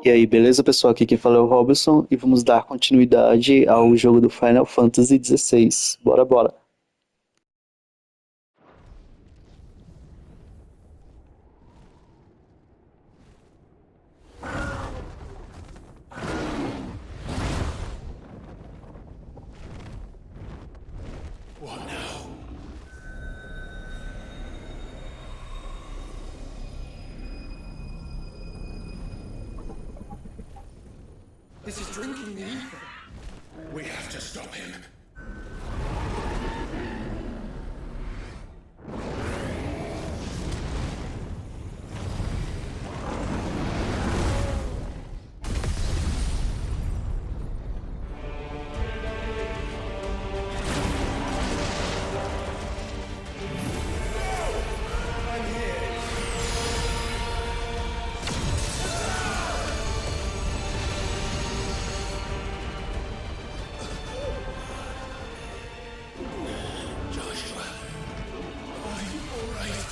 E aí, beleza, pessoal? Aqui quem fala é o Robson e vamos dar continuidade ao jogo do Final Fantasy XVI. Bora, bora. What now? This is drinking the ether. We have to stop him. Joshua, are you all right?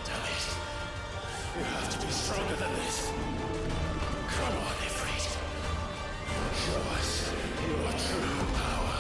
Damn it. You have to be stronger than this. Come on, Ifrit. Show us your true power.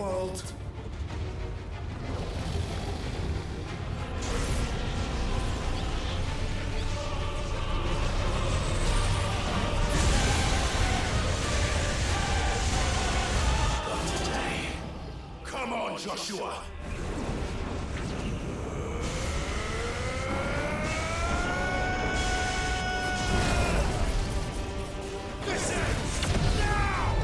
world. Not today. Come on, Joshua. This ends now!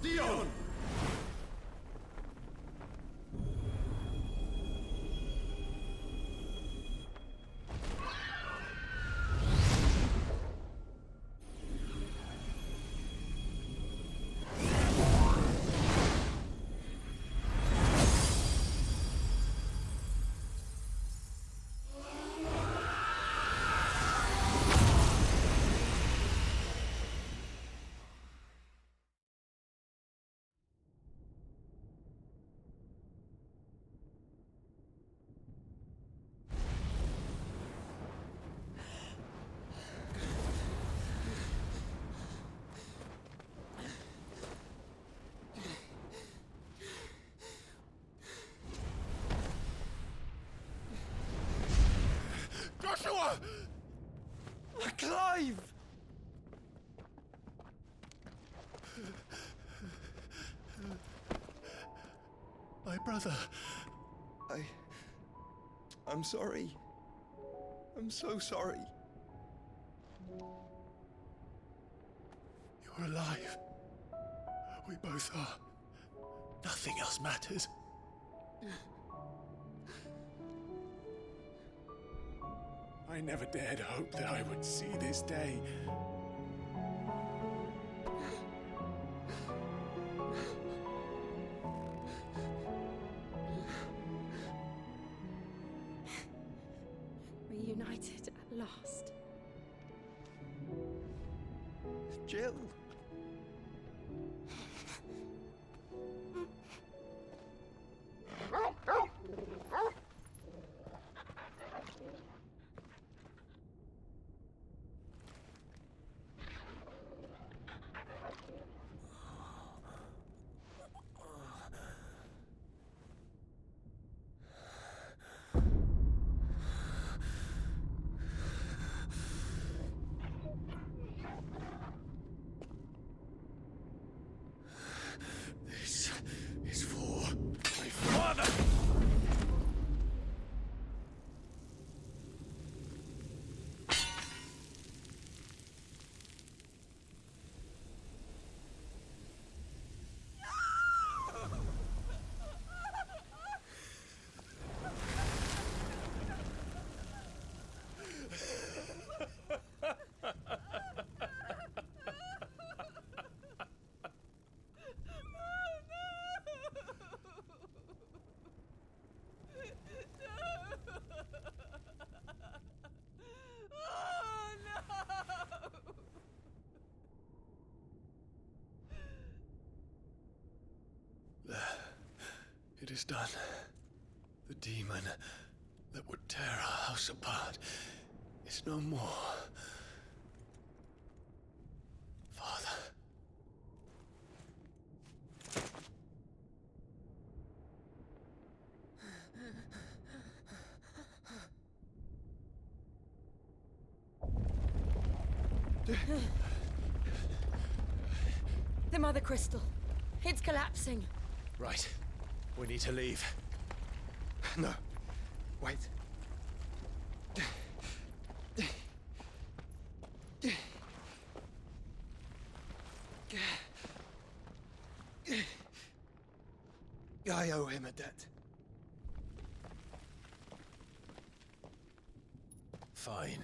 Dion! Joshua! Clive! My brother. I'm sorry. I'm so sorry. You're alive. We both are. Nothing else matters. I never dared hope that I would see this day. Reunited at last. Jill. This is for my father! It is done. The demon that would tear our house apart is no more. The mother crystal. It's collapsing. Right. We need to leave. No. Wait. I owe him a debt. Fine.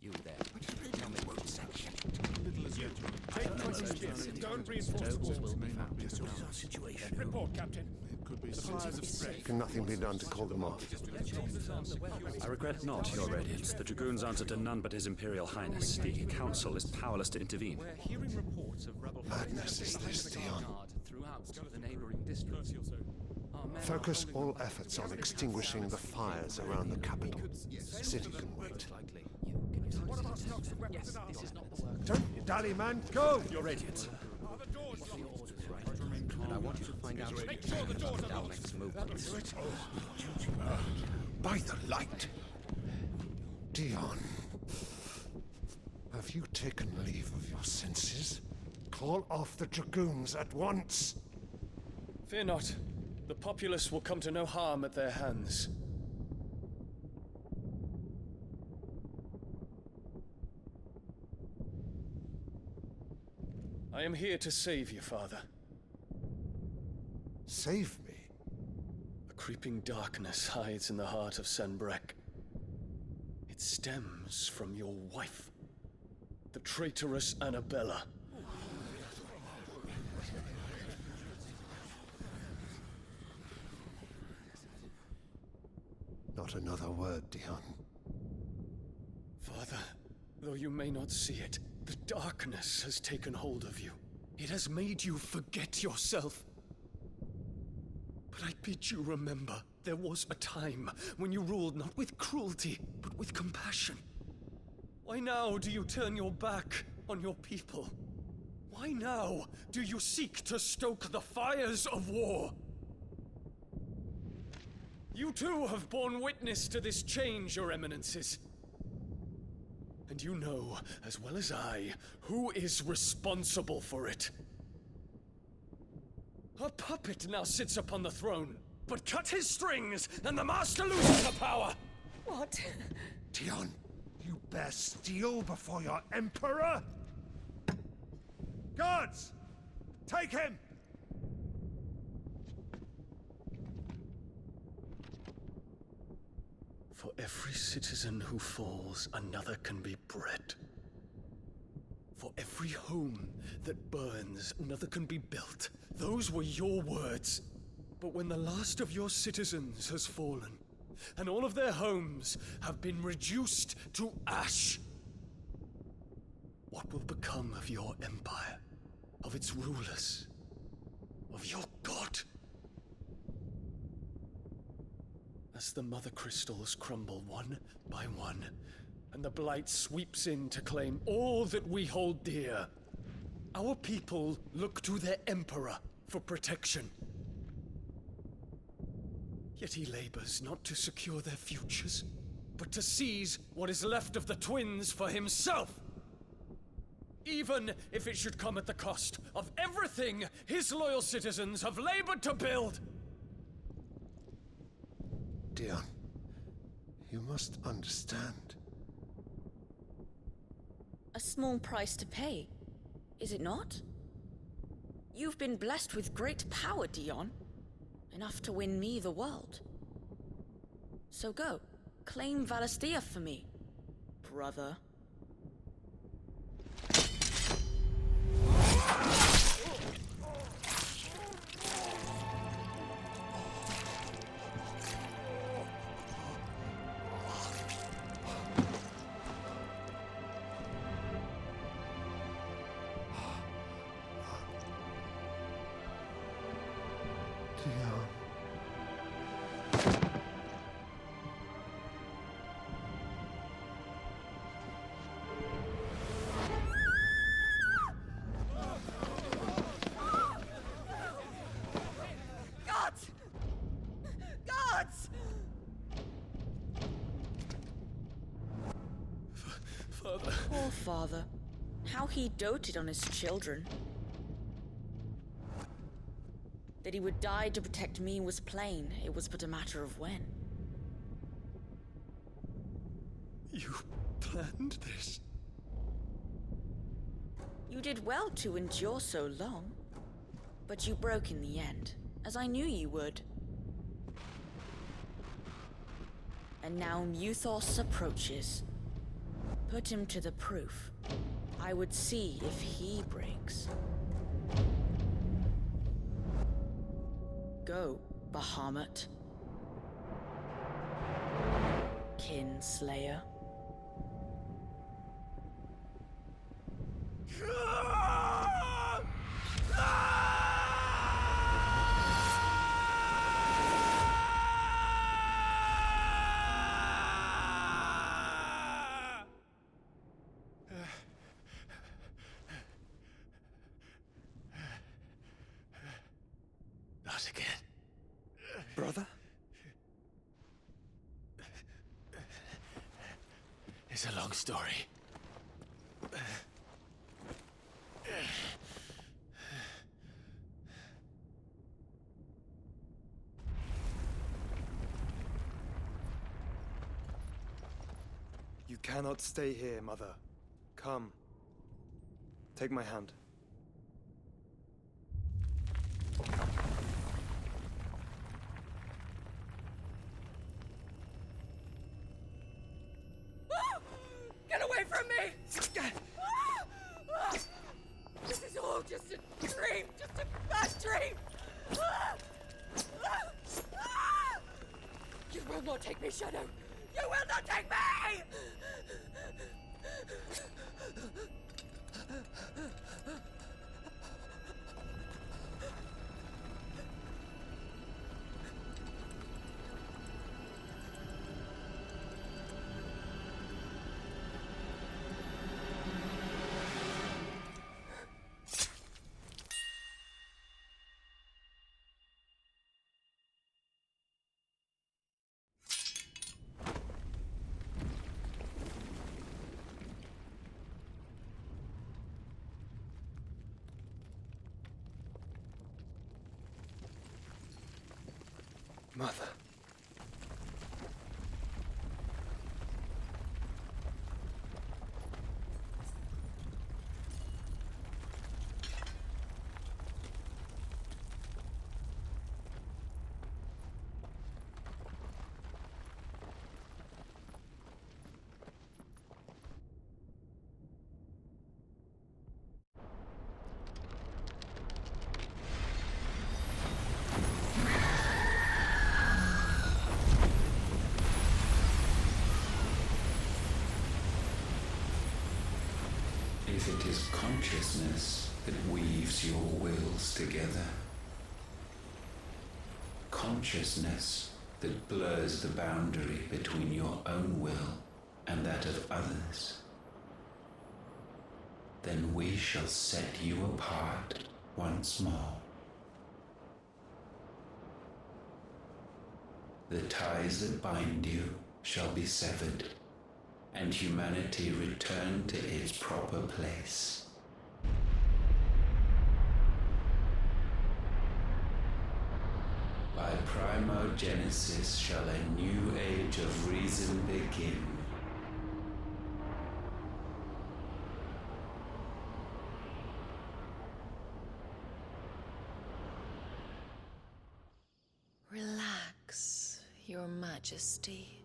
You there. Tell me what section. Don't reinforce the walls. Will be found. What is our situation? Report, Captain. Can nothing be done to call them off? I regret not, Your Radiance. The Dragoons answer to none but His Imperial Highness. The Council is powerless to intervene. We're hearing reports of rebel Madness is this, Dion. throughout the neighboring districts. Our men are Focus holding all efforts on extinguishing the fires around the capital. The city can wait. likely. What about stocks of weapons and armor? This is not the work. Don't dally, man. Go! Your Radiance. And I want you to find out our next movement. By the light! Dion. Have you taken leave of your senses? Call off the Dragoons at once! Fear not. The populace will come to no harm at their hands. I am here to save you, Father. Save me. A creeping darkness hides in the heart of Sanbreque. It stems from your wife, the traitorous Annabella. Not another word, Dion. Father, though you may not see it, the darkness has taken hold of you. It has made you forget yourself. But I bid you remember, there was a time when you ruled not with cruelty, but with compassion. Why now do you turn your back on your people? Why now do you seek to stoke the fires of war? You too have borne witness to this change, Your Eminences. And you know, as well as I, who is responsible for it. A puppet now sits upon the throne, but cut his strings, and the master loses the power! What? Dion, you bear steel before your Emperor? Guards! Take him! For every citizen who falls, another can be bred. For every home that burns, another can be built. Those were your words. But when the last of your citizens has fallen, and all of their homes have been reduced to ash, what will become of your empire, of its rulers, of your god? As the mother crystals crumble one by one, and the blight sweeps in to claim all that we hold dear, our people look to their emperor for protection. Yet he labors not to secure their futures, but to seize what is left of the twins for himself. Even if it should come at the cost of everything his loyal citizens have labored to build. Dion, you must understand. A small price to pay, is it not? You've been blessed with great power, Dion. Enough to win me the world. So go, claim Valisthea for me, brother. Leon. Gods! Gods! Father. Poor father. How he doted on his children. That he would die to protect me was plain. It was but a matter of when. You planned this? You did well to endure so long. But you broke in the end, as I knew you would. And now Muthos approaches. Put him to the proof. I would see if he breaks. Go, Bahamut. Kinslayer. Not again. Brother? It's a long story. You cannot stay here, Mother. Come. Take my hand. Get away from me! This is all just a dream, just a bad dream! You will not take me, Shadow! You will not take me! Mother. If it is consciousness that weaves your wills together, consciousness that blurs the boundary between your own will and that of others, then we shall set you apart once more. The ties that bind you shall be severed, and humanity return to its proper place. By primogenesis shall a new age of reason begin. Relax, Your Majesty.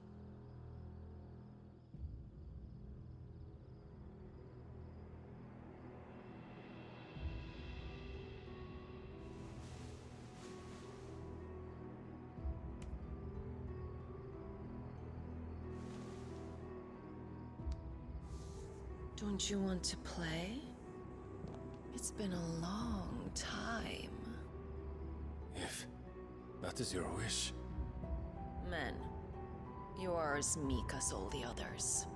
Don't you want to play? It's been a long time. If that is your wish. Men, you are as meek as all the others.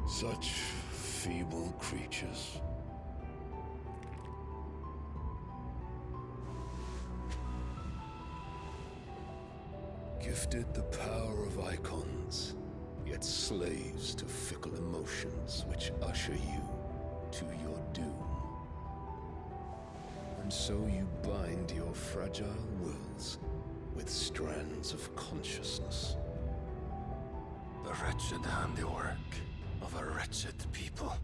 Such feeble creatures. Gifted the power of icons, yet slaves to fickle emotions which usher you to your doom. And so you bind your fragile wills with strands of consciousness. The wretched handiwork of a wretched people.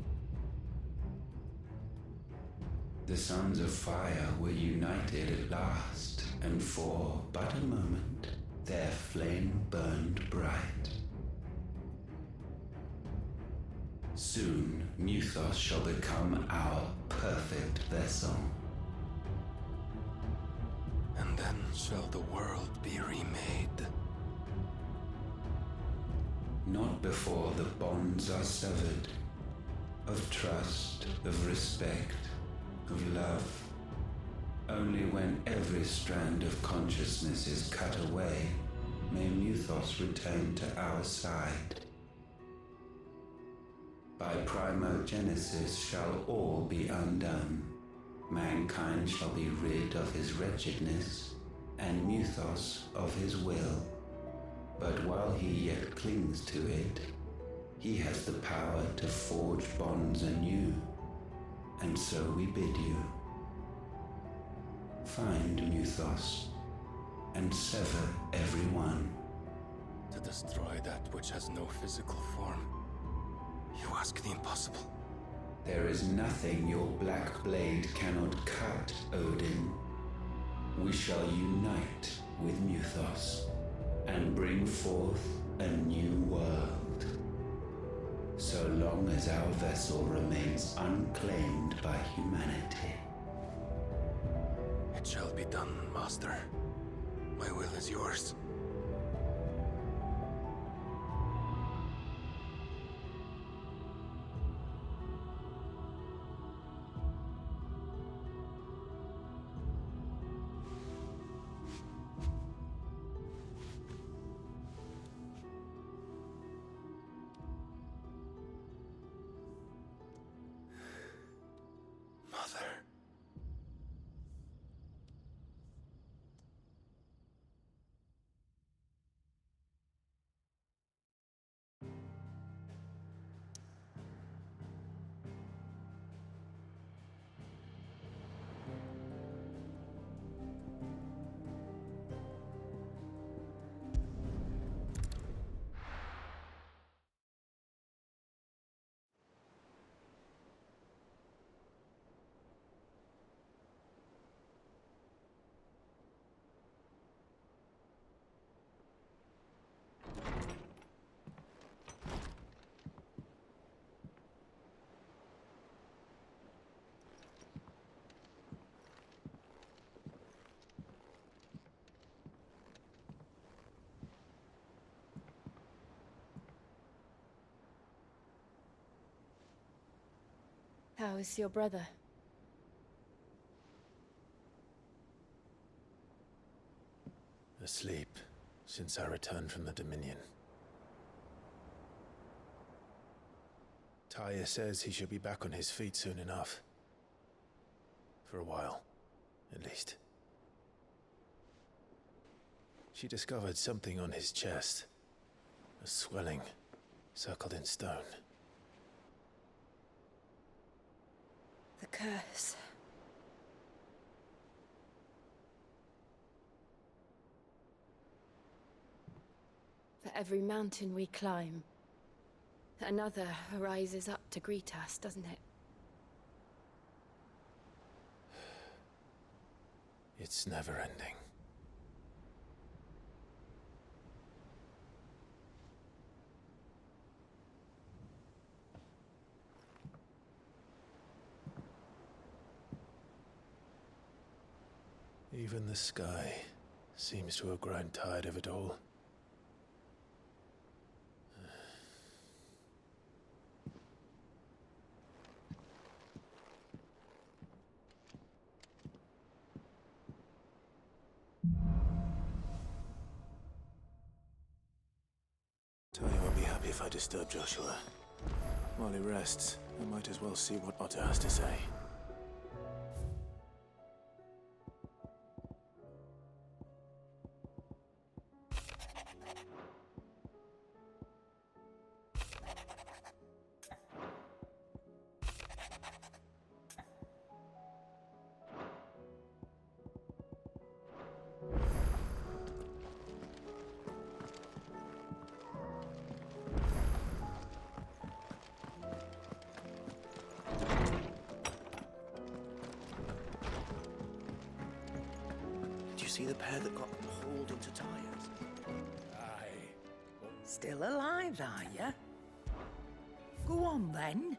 The sons of fire were united at last, and for but a moment their flame burned bright. Soon Muthos shall become our perfect vessel. And then shall the world be remade. Not before the bonds are severed, of trust, of respect, of love. Only when every strand of consciousness is cut away, may Muthos return to our side. By primogenesis shall all be undone. Mankind shall be rid of his wretchedness, and Muthos of his will. But while he yet clings to it, he has the power to forge bonds anew. And so we bid you, find Muthos, and sever every one. To destroy that which has no physical form. You ask the impossible. There is nothing your black blade cannot cut, Odin. We shall unite with Muthos, and bring forth a new world. So long as our vessel remains unclaimed by humanity. It shall be done, Master. My will is yours. Mother. How is your brother? Asleep since I returned from the Dominion. Taya says he should be back on his feet soon enough. For a while, at least. She discovered something on his chest. A swelling, circled in stone. The curse. For every mountain we climb, another rises up to greet us, doesn't it? It's never ending. Even the sky seems to have grown tired of it all. if I disturb Joshua. While he rests, I might as well see what Otto has to say. See the pair that got hauled into tires? Aye. Still alive, are you? Go on, then.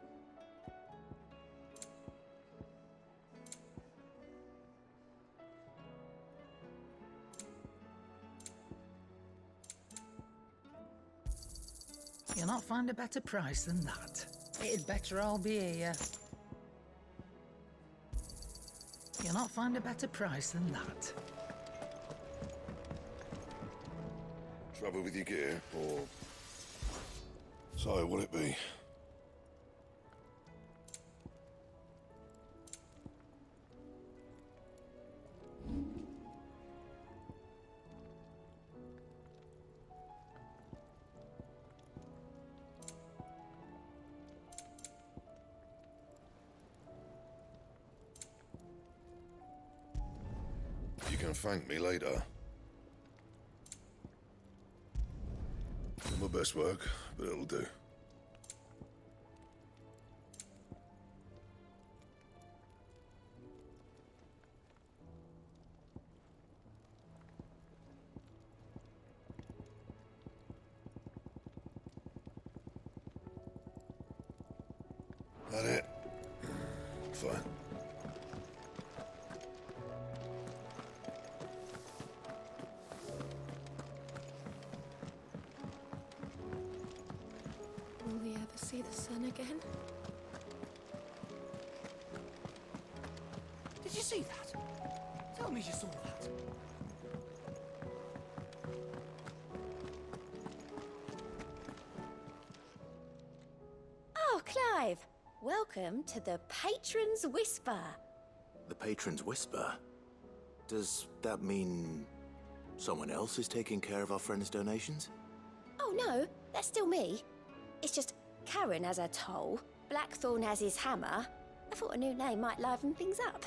You'll not find a better price than that. It'd better all be here. You'll not find a better price than that. Trouble with your gear, or... So, what'll it be? You can thank me later. Not my best work, but it'll do. That it? Fine. Will we ever see the sun again? Did you see that? Tell me you saw that. Oh, Clive! Welcome to the Patron's Whisper. The Patron's Whisper? Does that mean someone else is taking care of our friend's donations? Oh no, that's still me. It's just Karen has her toll, Blackthorn has his hammer. I thought a new name might liven things up.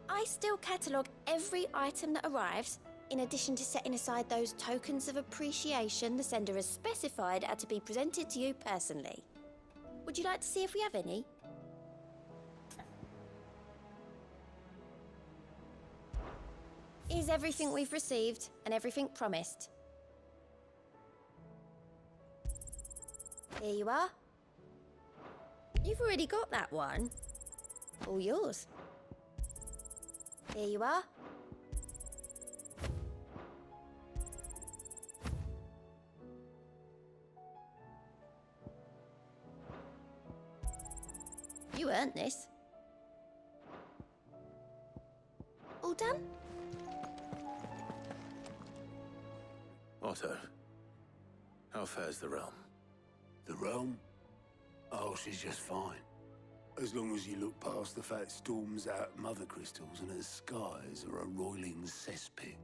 I still catalogue every item that arrives, in addition to setting aside those tokens of appreciation the sender has specified are to be presented to you personally. Would you like to see if we have any? Here's everything we've received and everything promised. Here you are. You've already got that one. All yours. Here you are. You earned this. All done? Otto, how fares the realm? The realm? Oh, she's just fine. As long as you look past the fact storms out mother crystals and her skies are a roiling cesspit.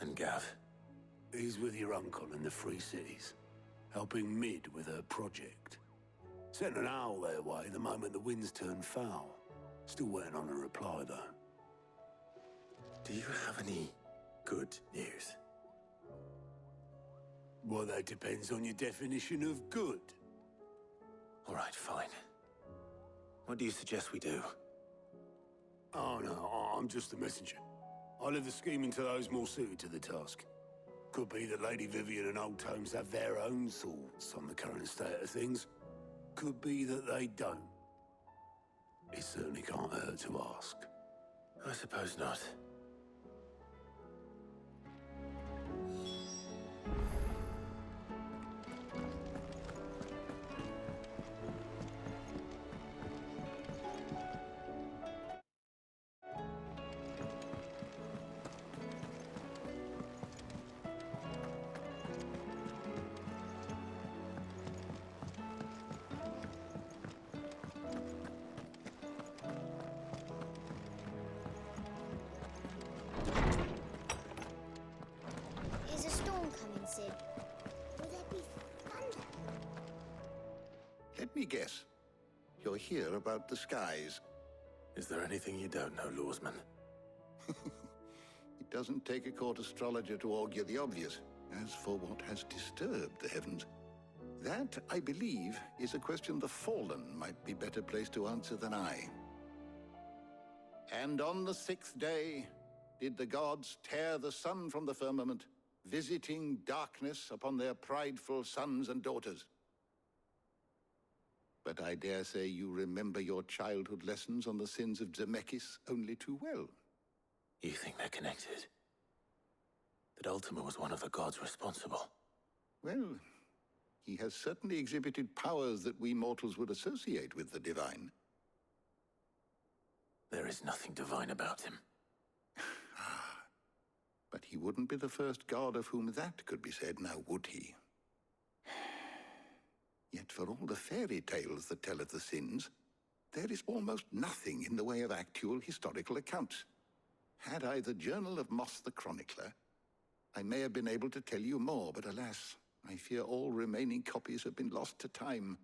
And Gav? He's with your uncle in the Free Cities, helping Mid with her project. Sent an owl their way the moment the winds turned foul. Still waiting on a reply, though. Do you have any good news? Well, that depends on your definition of good. All right, fine. What do you suggest we do? Oh, no, I'm just the messenger. I'll leave the scheming to those more suited to the task. Could be that Lady Vivian and Old Tomes have their own thoughts on the current state of things. Could be that they don't. It certainly can't hurt to ask. I suppose not. Let me guess. You're here about the skies. Is there anything you don't know, Lawsman? It doesn't take a court astrologer to augur the obvious. As for what has disturbed the heavens, that, I believe, is a question the Fallen might be better placed to answer than I. And on the 6th day, did the gods tear the sun from the firmament, visiting darkness upon their prideful sons and daughters. But I dare say you remember your childhood lessons on the sins of Zemeckis only too well. You think they're connected? That Ultima was one of the gods responsible? Well, he has certainly exhibited powers that we mortals would associate with the divine. There is nothing divine about him. But he wouldn't be the first god of whom that could be said, now would he? Yet for all the fairy tales that tell of the sins, there is almost nothing in the way of actual historical accounts. Had I the Journal of Moss the Chronicler, I may have been able to tell you more, but alas, I fear all remaining copies have been lost to time.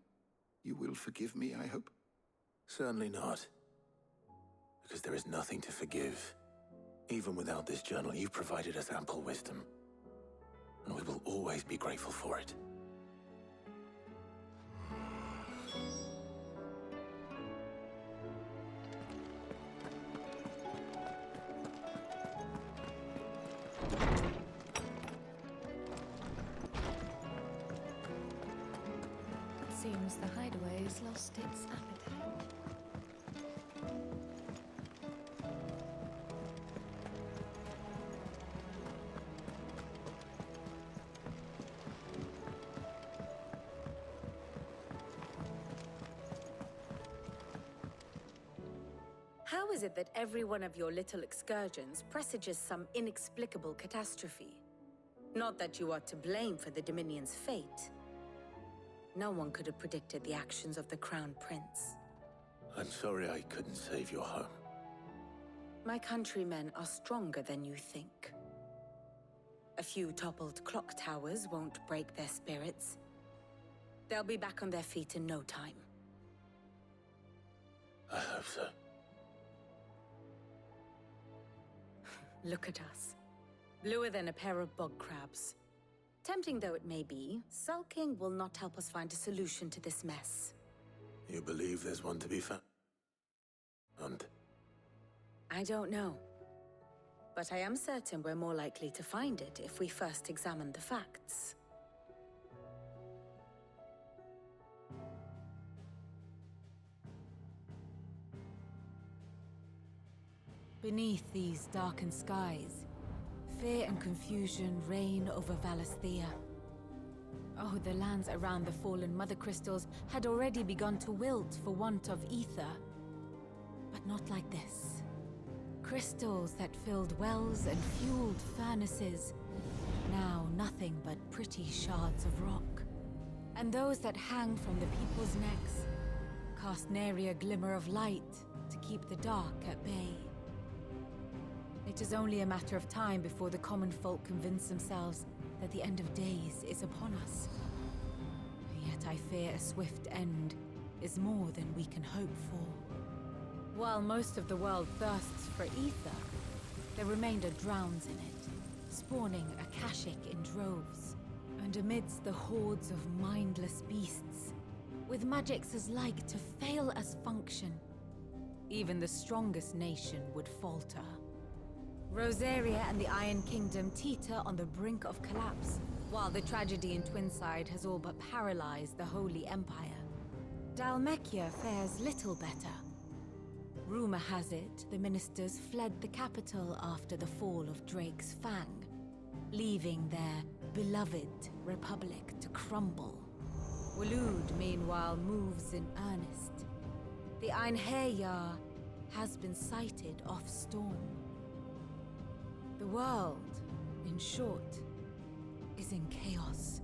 You will forgive me, I hope? Certainly not. Because there is nothing to forgive. Even without this journal, you've provided us ample wisdom. And we will always be grateful for it. It seems the hideaway has lost its appetite. How is it that every one of your little excursions presages some inexplicable catastrophe? Not that you are to blame for the Dominion's fate. No one could have predicted the actions of the Crown Prince. I'm sorry I couldn't save your home. My countrymen are stronger than you think. A few toppled clock towers won't break their spirits. They'll be back on their feet in no time. I hope so. Look at us. Bluer than a pair of bog crabs. Tempting though it may be, sulking will not help us find a solution to this mess. You believe there's one to be found? I don't know. But I am certain we're more likely to find it if we first examine the facts. Beneath these darkened skies, fear and confusion reign over Valisthea. Oh, the lands around the fallen Mother Crystals had already begun to wilt for want of ether. But not like this. Crystals that filled wells and fueled furnaces, now nothing but pretty shards of rock. And those that hang from the people's necks cast nary a glimmer of light to keep the dark at bay. It is only a matter of time before the common folk convince themselves that the end of days is upon us. Yet I fear a swift end is more than we can hope for. While most of the world thirsts for ether, the remainder drowns in it, spawning Akashic in droves. And amidst the hordes of mindless beasts, with magics as like to fail as function, even the strongest nation would falter. Rosaria and the Iron Kingdom teeter on the brink of collapse, while the tragedy in Twinside has all but paralyzed the Holy Empire. Dalmekia fares little better. Rumor has it the ministers fled the capital after the fall of Drake's Fang, leaving their beloved republic to crumble. Waloed, meanwhile, moves in earnest. The Einherjar has been sighted off-storm. The world, in short, is in chaos.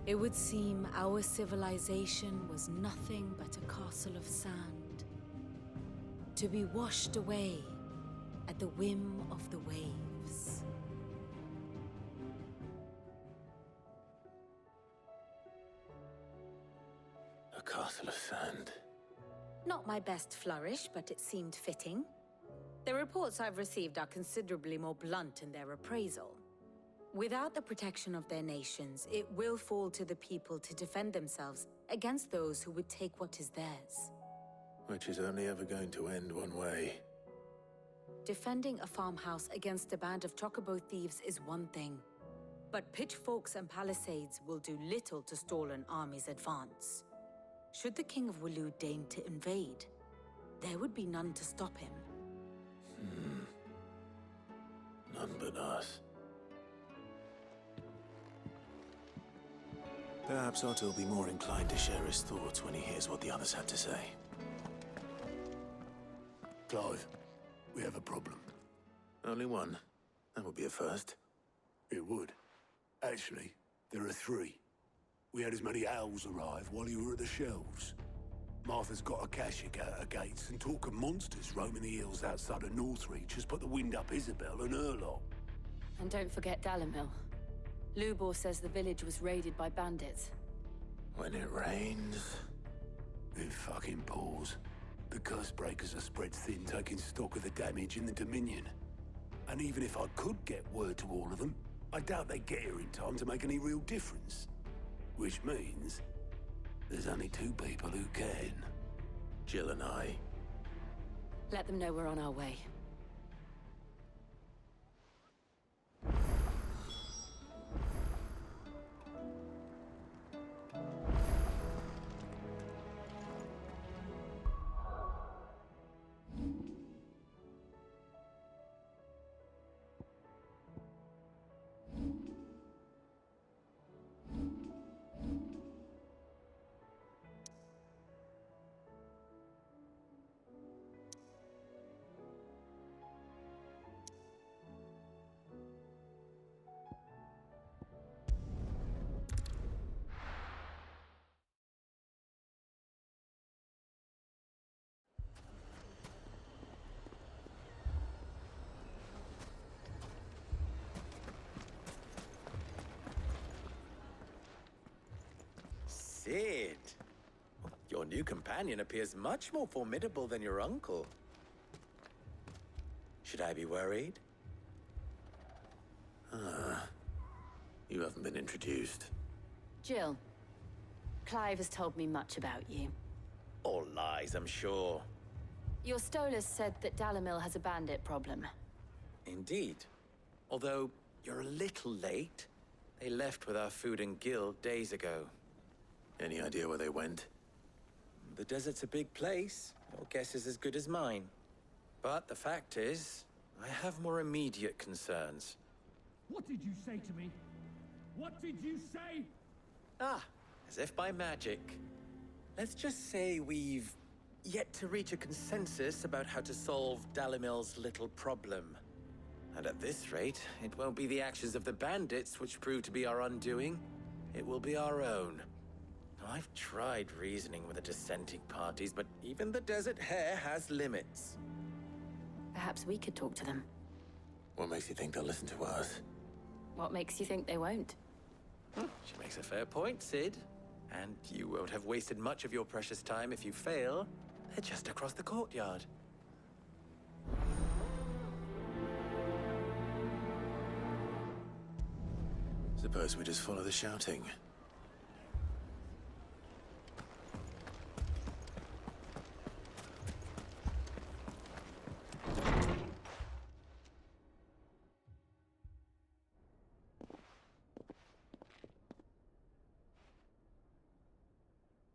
It would seem our civilization was nothing but a castle of sand, to be washed away at the whim of the waves. A castle of sand. Not my best flourish, but it seemed fitting. The reports I've received are considerably more blunt in their appraisal. Without the protection of their nations, it will fall to the people to defend themselves against those who would take what is theirs. Which is only ever going to end one way. Defending a farmhouse against a band of chocobo thieves is one thing, but pitchforks and palisades will do little to stall an army's advance. Should the King of Wulu deign to invade, there would be none to stop him. None but us. Perhaps Otto will be more inclined to share his thoughts when he hears what the others had to say. Clive, we have a problem. Only one. That would be a first. It would. Actually, there are three. We had as many owls arrive while you were at the shelves. Martha's got a Kashik out her gates, and talk of monsters roaming the hills outside of Northreach has put the wind up Isabel and her lot. And don't forget Dalimil. Lubor says the village was raided by bandits. When it rains... It fucking pours. The curse breakers are spread thin, taking stock of the damage in the Dominion. And even if I could get word to all of them, I doubt they get here in time to make any real difference. Which means there's only two people who can. Jill and I. Let them know we're on our way. Sid, your new companion appears much more formidable than your uncle. Should I be worried? You haven't been introduced. Jill, Clive has told me much about you. All lies, I'm sure. Your Stolas said that Dalimil has a bandit problem. Indeed. Although, you're a little late. They left with our food and guild days ago. Any idea where they went? The desert's a big place. Your guess is as good as mine. But the fact is, I have more immediate concerns. What did you say to me? What did you say? Ah, as if by magic. Let's just say we've yet to reach a consensus about how to solve Dalimil's little problem. And at this rate, it won't be the actions of the bandits which prove to be our undoing. It will be our own. I've tried reasoning with the dissenting parties, but even the Desert Hare has limits. Perhaps we could talk to them. What makes you think they'll listen to us? What makes you think they won't? She makes a fair point, Sid. And you won't have wasted much of your precious time if you fail. They're just across the courtyard. Suppose we just follow the shouting.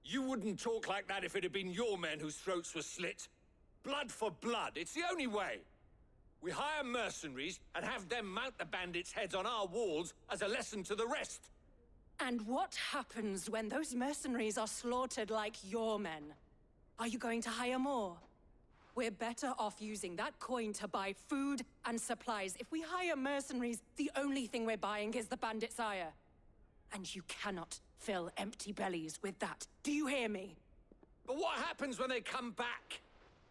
You wouldn't talk like that if it had been your men whose throats were slit. Blood for blood, it's the only way. We hire mercenaries and have them mount the bandits' heads on our walls as a lesson to the rest. And what happens when those mercenaries are slaughtered like your men? Are you going to hire more? We're better off using that coin to buy food and supplies. If we hire mercenaries, the only thing we're buying is the bandits' ire. And you cannot fill empty bellies with that. Do you hear me? But what happens when they come back?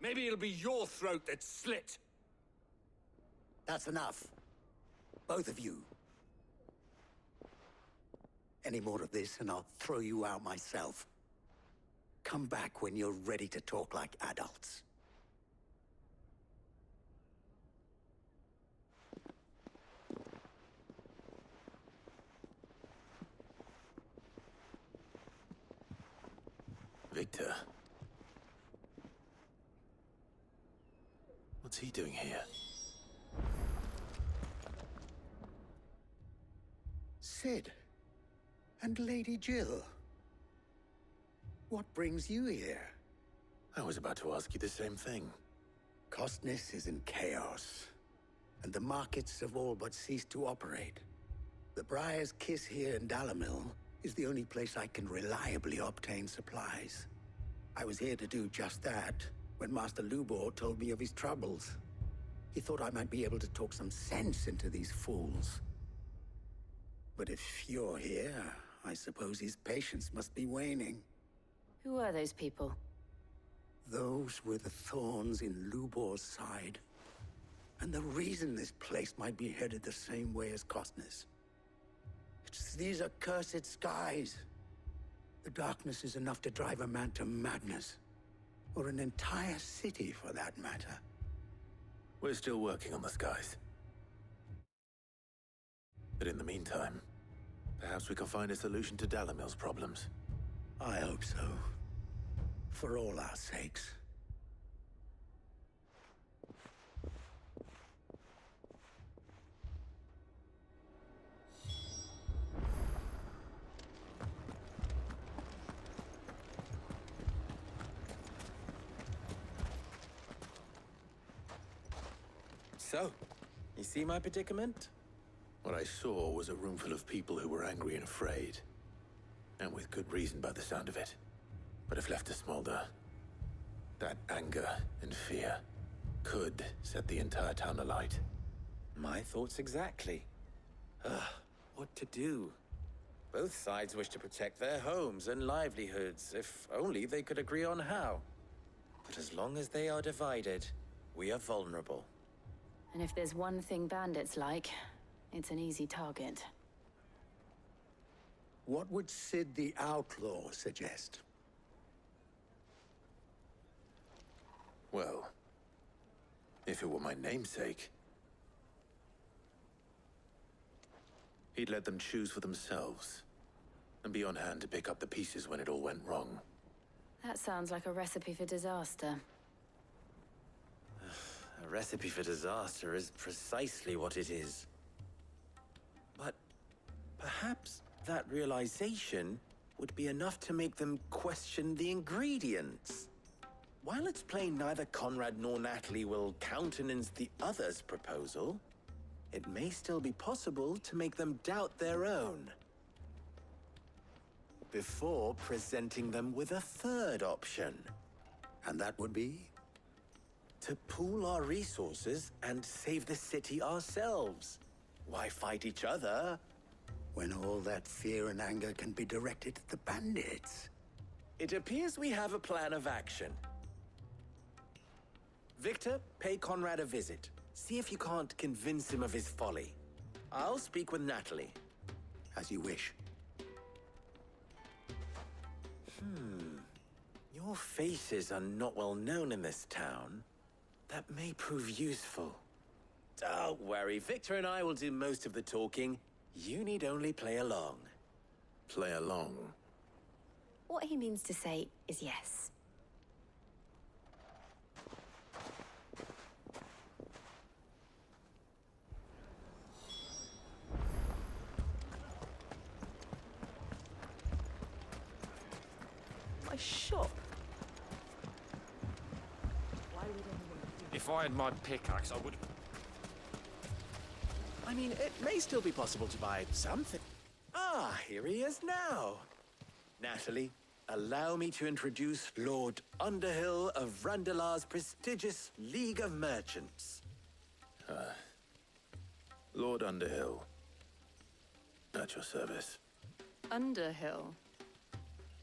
Maybe it'll be your throat that's slit. That's enough. Both of you. Any more of this and I'll throw you out myself. Come back when you're ready to talk like adults. Victor? What's he doing here? Sid. And Lady Jill. What brings you here? I was about to ask you the same thing. Costness is in chaos, and the markets have all but ceased to operate. The Briar's Kiss here in Dalimil is the only place I can reliably obtain supplies. I was here to do just that when Master Lubor told me of his troubles. He thought I might be able to talk some sense into these fools. But if you're here, I suppose his patience must be waning. Who are those people? Those were the thorns in Lubor's side. And the reason this place might be headed the same way as Costness. It's these accursed skies. The darkness is enough to drive a man to madness. Or an entire city, for that matter. We're still working on the skies. But in the meantime, perhaps we can find a solution to Dalimil's problems. I hope so. For all our sakes. So, you see my predicament? What I saw was a room full of people who were angry and afraid. And with good reason by the sound of it. But if left to smolder, that anger and fear could set the entire town alight. My thoughts exactly. What to do? Both sides wish to protect their homes and livelihoods, if only they could agree on how. But as long as they are divided, we are vulnerable. And if there's one thing bandits like, it's an easy target. What would Sid the Outlaw suggest? Well, if it were my namesake, he'd let them choose for themselves, and be on hand to pick up the pieces when it all went wrong. That sounds like a recipe for disaster. A recipe for disaster is precisely what it is. But perhaps that realization would be enough to make them question the ingredients. While it's plain neither Conrad nor Natalie will countenance the other's proposal, it may still be possible to make them doubt their own. Before presenting them with a third option. And that would be? To pool our resources and save the city ourselves. Why fight each other? When all that fear and anger can be directed at the bandits. It appears we have a plan of action. Victor, pay Conrad a visit. See if you can't convince him of his folly. I'll speak with Natalie. As you wish. Your faces are not well known in this town. That may prove useful. Don't worry, Victor and I will do most of the talking. You need only play along. Play along? What he means to say is yes. My shop. If I had my pickaxe, I would... I mean, it may still be possible to buy something. Ah, here he is now. Natalie, allow me to introduce Lord Underhill of Randalar's prestigious League of Merchants. Lord Underhill. At your service. Underhill?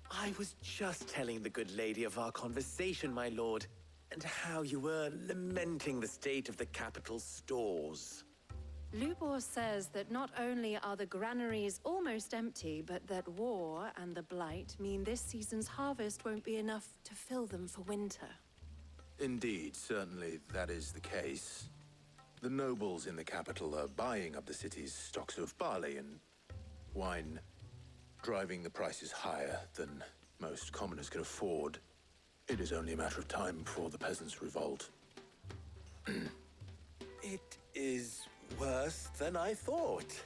I was just telling the good lady of our conversation, my lord, and how you were lamenting the state of the capital's stores. Lubor says that not only are the granaries almost empty, but that war and the Blight mean this season's harvest won't be enough to fill them for winter. Indeed, certainly that is the case. The nobles in the capital are buying up the city's stocks of barley and wine, driving the prices higher than most commoners can afford. It is only a matter of time before the peasants revolt. It is worse than I thought.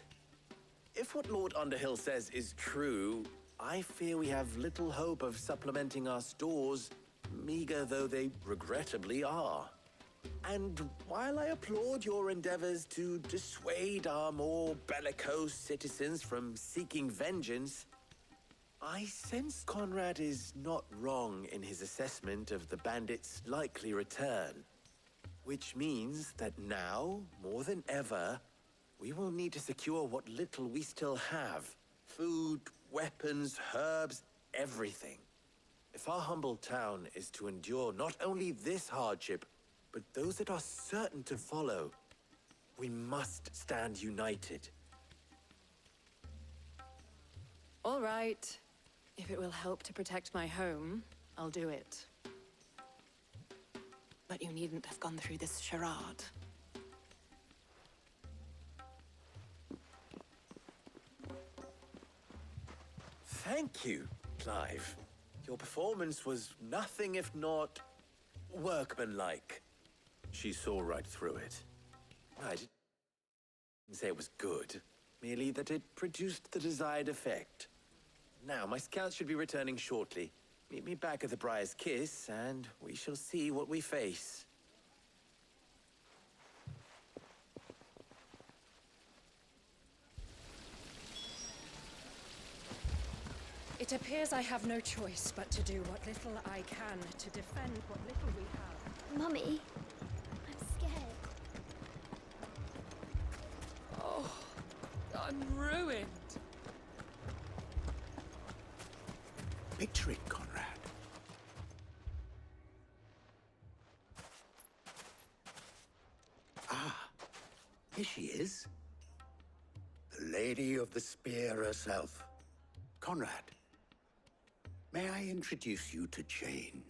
If what Lord Underhill says is true, I fear we have little hope of supplementing our stores, meager though they regrettably are. And while I applaud your endeavors to dissuade our more bellicose citizens from seeking vengeance, I sense Conrad is not wrong in his assessment of the bandits' likely return. Which means that now, more than ever, we will need to secure what little we still have. Food, weapons, herbs, everything. If our humble town is to endure not only this hardship, but those that are certain to follow, we must stand united. All right. If it will help to protect my home, I'll do it. But you needn't have gone through this charade. Thank you, Clive. Your performance was nothing if not workmanlike. She saw right through it. I didn't say it was good, merely that it produced the desired effect. Now, my scouts should be returning shortly. Meet me back at the Briar's Kiss, and we shall see what we face. It appears I have no choice but to do what little I can to defend what little we have. Mummy, I'm scared. Oh, I'm ruined. Picture it, Conrad. Ah, here she is. The Lady of the Spear herself. Conrad, may I introduce you to Jane,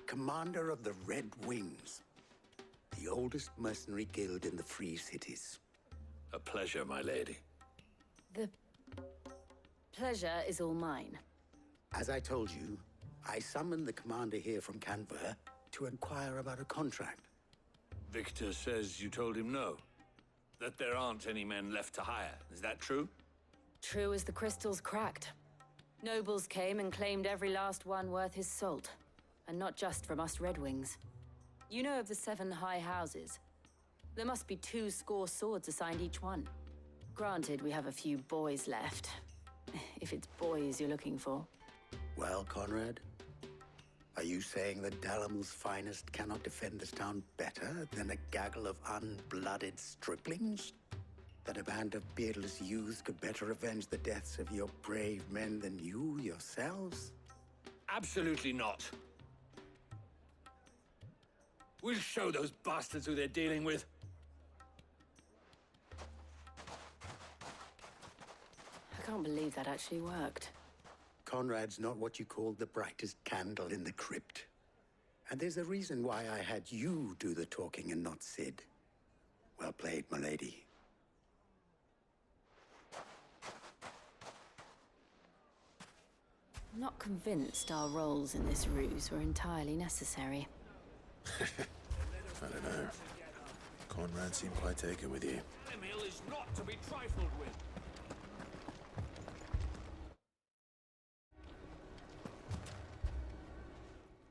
commander of the Red Wings, the oldest mercenary guild in the Free Cities. A pleasure, my lady. The pleasure is all mine. As I told you, I summoned the commander here from Canberra to inquire about a contract. Victor says you told him no. That there aren't any men left to hire. Is that true? True as the crystals cracked. Nobles came and claimed every last one worth his salt. And not just from us Red Wings. You know of the 7 high houses. There must be 2 swords assigned each one. Granted, we have a few boys left. If it's boys you're looking for. Well, Conrad, are you saying that Dalamil's finest cannot defend this town better than a gaggle of unblooded striplings? That a band of beardless youths could better avenge the deaths of your brave men than you yourselves? Absolutely not. We'll show those bastards who they're dealing with. I can't believe that actually worked. Conrad's not what you call the brightest candle in the crypt. And there's a reason why I had you do the talking and not Sid. Well played, my lady. I'm not convinced our roles in this ruse were entirely necessary. I don't know. Conrad seemed quite taken with you. Dalimil is not to be trifled with.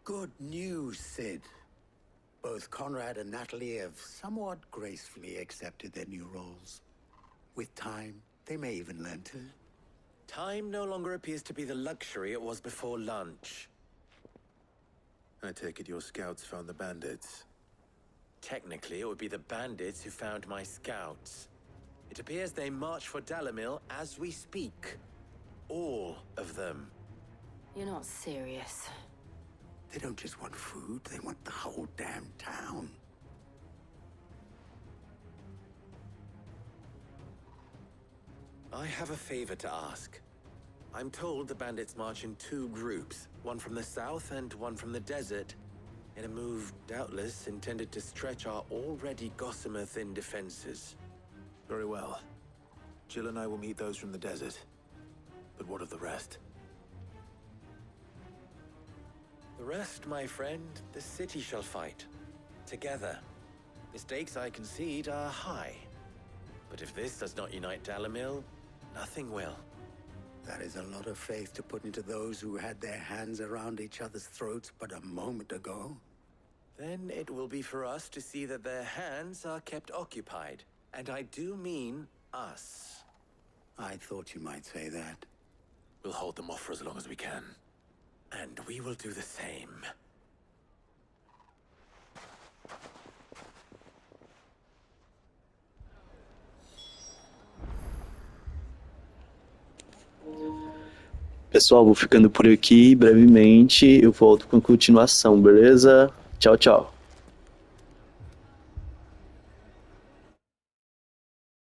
Good news, Sid. Both Conrad and Natalie have somewhat gracefully accepted their new roles. With time, they may even learn to. Time no longer appears to be the luxury it was before lunch. I take it your scouts found the bandits. Technically, it would be the bandits who found my scouts. It appears they march for Dalimil as we speak. All of them. You're not serious. They don't just want food, they want the whole damn town. I have a favor to ask. I'm told the bandits march in 2 groups, one from the south and one from the desert, in a move doubtless intended to stretch our already gossamer-thin defenses. Very well. Jill and I will meet those from the desert. But what of the rest? The rest, my friend, the city shall fight. Together. The stakes, I concede, are high. But if this does not unite Dalimil, nothing will. That is a lot of faith to put into those who had their hands around each other's throats but a moment ago. Then it will be for us to see that their hands are kept occupied. And I do mean us. I thought you might say that. We'll hold them off for as long as we can. And we will do the same. Pessoal, vou ficando por aqui. Brevemente eu volto com a continuação, beleza? Tchau, tchau.